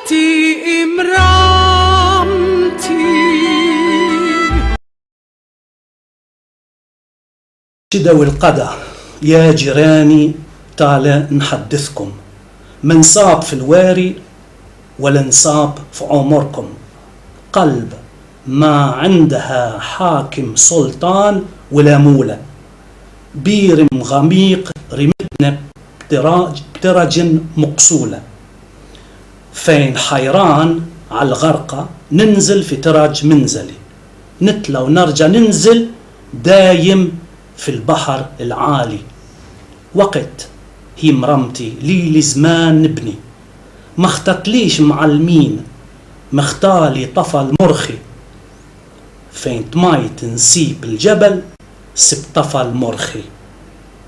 وقتي إمرامتي. شدة والقدى يا جيراني تعال نحدثكم، ما نصاب في الواري ولا نصاب في عمركم. قلب ما عندها حاكم سلطان ولا مولى، بيرم غميق رمتنا بترج مقسولة. فين حيران على الغرقة ننزل في ترج منزلي، نتلى ونرجع ننزل دايم في البحر العالي. وقت هي مرمتي لي لزمان نبني، ما اختتليش معلمين مختالي طفل مرخي. فين طميت نسيب الجبل سب طفل مرخي.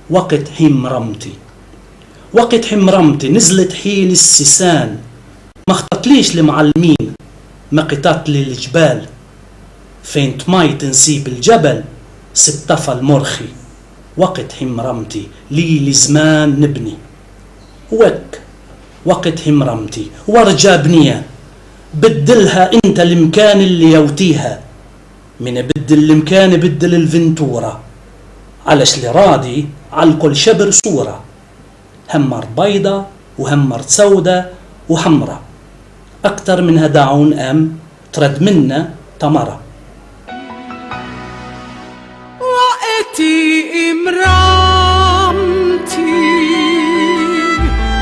وقت هي مرمتي، وقت حمرمتي نزلت حيل السسان، ما اختتليش لمعلمين ما قتتلي الجبال. فين طميت نسيب الجبل سب طفل مرخي. وقت حمرمتي لي لزمان نبني. وقت همرمتي وارجع بنية، بدلها انت المكان اللي يوتيها. من بدل المكان بدل الفنتورة، علش اللي راضي على كل شبر صورة. همر بيضة وهمر سودة وحمرة، اكتر منها داعون ام ترد منا تمرة. وقتي إمرامتي.